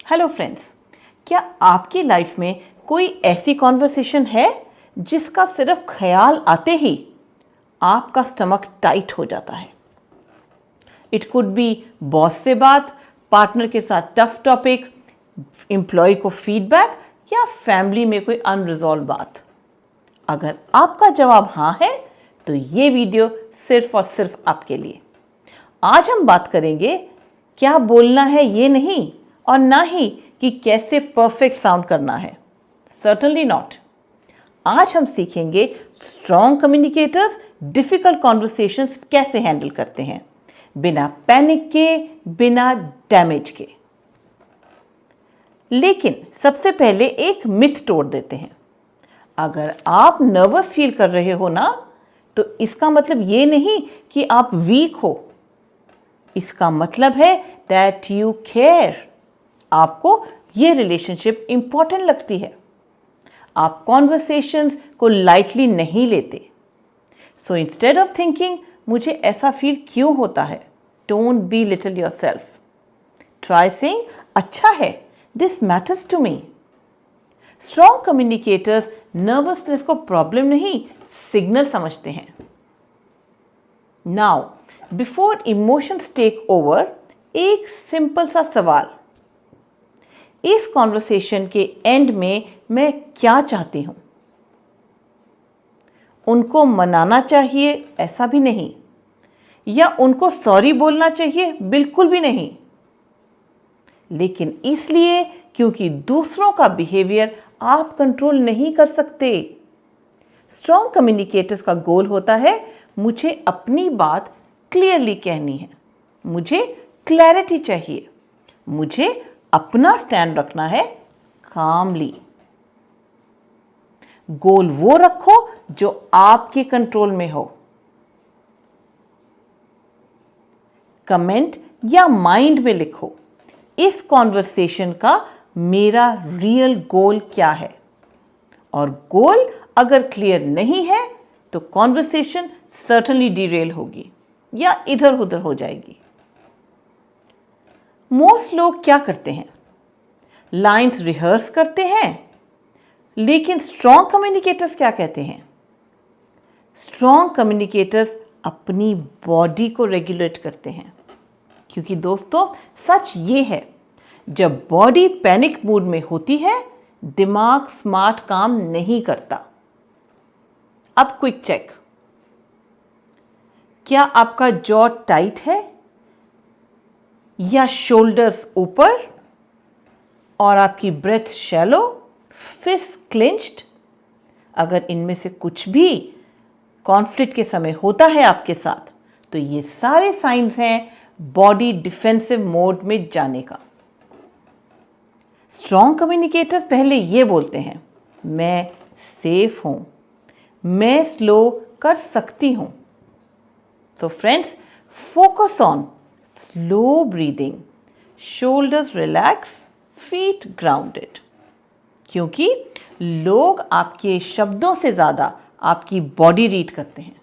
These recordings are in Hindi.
हेलो फ्रेंड्स, क्या आपकी लाइफ में कोई ऐसी कॉन्वर्सेशन है जिसका सिर्फ ख्याल आते ही आपका स्टमक टाइट हो जाता है? इट कुड बी बॉस से बात, पार्टनर के साथ टफ टॉपिक, एम्प्लॉय को फीडबैक या फैमिली में कोई अनरिजॉल्व बात। अगर आपका जवाब हाँ है तो ये वीडियो सिर्फ और सिर्फ आपके लिए। आज हम बात करेंगे क्या बोलना है ये नहीं, और ना ही कि कैसे परफेक्ट साउंड करना है। Certainly not. आज हम सीखेंगे स्ट्रॉन्ग कम्युनिकेटर्स डिफिकल्ट कॉन्वर्सेशंस कैसे हैंडल करते हैं, बिना पैनिक के, बिना डैमेज के। लेकिन सबसे पहले एक मिथ तोड़ देते हैं। अगर आप नर्वस फील कर रहे हो ना, तो इसका मतलब ये नहीं कि आप वीक हो। इसका मतलब है दैट यू केयर। आपको ये रिलेशनशिप इंपॉर्टेंट लगती है। आप कॉन्वर्सेशंस को लाइटली नहीं लेते। सो इंस्टेड ऑफ थिंकिंग मुझे ऐसा फील क्यों होता है, don't belittle yourself. Try saying अच्छा है, this matters to me. Strong communicators nervousness को प्रॉब्लम नहीं, सिग्नल समझते हैं। Now before emotions take over, एक सिंपल सा सवाल। इस कॉन्वर्सेशन के एंड में मैं क्या चाहती हूं? उनको मनाना चाहिए, ऐसा भी नहीं, या उनको सॉरी बोलना चाहिए, बिल्कुल भी नहीं। लेकिन इसलिए क्योंकि दूसरों का बिहेवियर आप कंट्रोल नहीं कर सकते। स्ट्रॉन्ग कम्युनिकेटर्स का गोल होता है मुझे अपनी बात क्लियरली कहनी है, मुझे क्लैरिटी चाहिए, मुझे अपना स्टैंड रखना है कामली। गोल वो रखो जो आपके कंट्रोल में हो। कमेंट या माइंड में लिखो, इस कॉन्वर्सेशन का मेरा रियल गोल क्या है। और गोल अगर क्लियर नहीं है तो कॉन्वर्सेशन सर्टनली डिरेल होगी या इधर उधर हो जाएगी। मोस्ट लोग क्या करते हैं, लाइंस रिहर्स करते हैं। लेकिन स्ट्रॉन्ग कम्युनिकेटर्स क्या कहते हैं? स्ट्रॉन्ग कम्युनिकेटर्स अपनी बॉडी को रेगुलेट करते हैं। क्योंकि दोस्तों सच ये है, जब बॉडी पैनिक मूड में होती है, दिमाग स्मार्ट काम नहीं करता। अब क्विक चेक। क्या आपका जॉ टाइट है या शोल्डर्स ऊपर, और आपकी ब्रेथ शैलो, फिस्ट क्लेंच्ड? अगर इनमें से कुछ भी कॉन्फ्लिक्ट के समय होता है आपके साथ, तो ये सारे साइंस हैं बॉडी डिफेंसिव मोड में जाने का। स्ट्रॉन्ग कम्युनिकेटर्स पहले ये बोलते हैं, मैं सेफ हूं, मैं स्लो कर सकती हूं। So friends, focus on slow breathing, shoulders relax, feet grounded. क्योंकि लोग आपके शब्दों से ज्यादा आपकी बॉडी रीड करते हैं।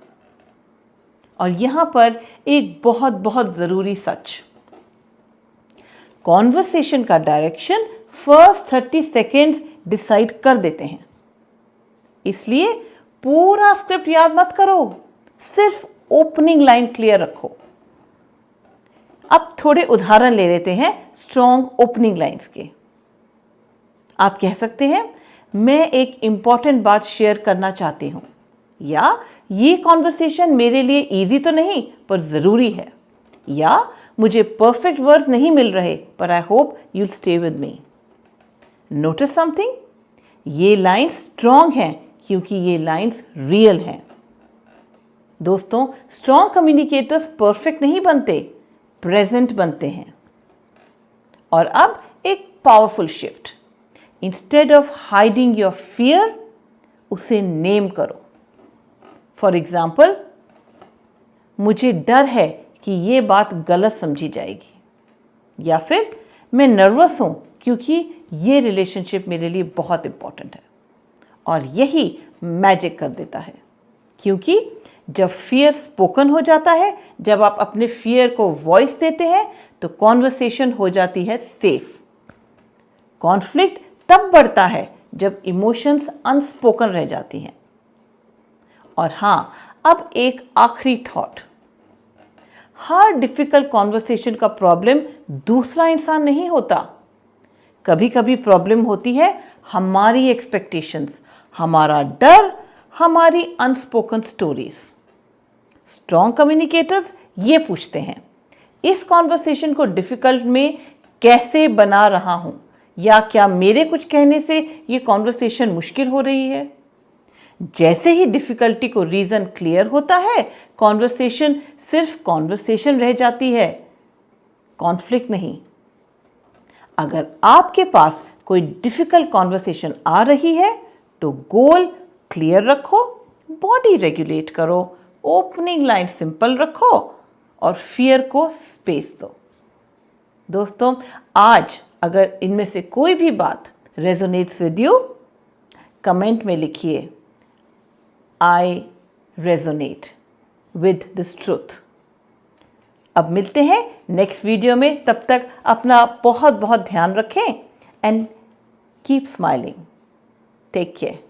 और यहां पर एक बहुत बहुत जरूरी सच, कॉन्वर्सेशन का डायरेक्शन फर्स्ट 30 सेकेंड्स डिसाइड कर देते हैं। इसलिए पूरा स्क्रिप्ट याद मत करो, सिर्फ ओपनिंग लाइन क्लियर रखो। अब थोड़े उदाहरण ले लेते हैं स्ट्रॉन्ग ओपनिंग लाइंस के। आप कह सकते हैं, मैं एक इंपॉर्टेंट बात शेयर करना चाहती हूं, या ये कॉन्वर्सेशन मेरे लिए इजी तो नहीं पर जरूरी है, या मुझे परफेक्ट वर्ड्स नहीं मिल रहे पर I hope you'll stay with me. Notice something, ये लाइंस स्ट्रॉन्ग हैं क्योंकि ये लाइंस रियल हैं। दोस्तों, स्ट्रॉन्ग कम्युनिकेटर्स परफेक्ट नहीं बनते, प्रेजेंट बनते हैं। और अब एक powerful shift, instead of hiding your fear, उसे नेम करो। फॉर एग्जाम्पल, मुझे डर है कि ये बात गलत समझी जाएगी, या फिर मैं नर्वस हूं क्योंकि ये रिलेशनशिप मेरे लिए बहुत इंपॉर्टेंट है। और यही मैजिक कर देता है, क्योंकि जब फियर स्पोकन हो जाता है, जब आप अपने फियर को वॉइस देते हैं, तो कॉन्वर्सेशन हो जाती है सेफ। कॉन्फ्लिक्ट तब बढ़ता है जब इमोशंस अनस्पोकन रह जाती हैं। और हाँ, अब एक आखिरी थॉट, हर डिफिकल्ट कॉन्वर्सेशन का प्रॉब्लम दूसरा इंसान नहीं होता। कभी कभी प्रॉब्लम होती है हमारी एक्सपेक्टेशंस, हमारा डर, हमारी अनस्पोकन स्टोरीज। स्ट्रॉन्ग कम्युनिकेटर्स ये पूछते हैं, इस कॉन्वर्सेशन को डिफिकल्ट में कैसे बना रहा हूं, या क्या मेरे कुछ कहने से ये कॉन्वर्सेशन मुश्किल हो रही है। जैसे ही डिफिकल्टी को रीजन क्लियर होता है, कॉन्वर्सेशन सिर्फ कॉन्वर्सेशन रह जाती है, कॉन्फ्लिक्ट नहीं। अगर आपके पास कोई डिफिकल्ट कॉन्वर्सेशन आ रही है तो गोल क्लियर रखो, बॉडी रेगुलेट करो, ओपनिंग लाइन सिंपल रखो और फियर को स्पेस दो। दोस्तों, आज अगर इनमें से कोई भी बात रेजोनेट्स विद यू, कमेंट में लिखिए I resonate with this truth. अब मिलते हैं नेक्स्ट वीडियो में, तब तक अपना बहुत बहुत ध्यान रखें and keep smiling. Take care.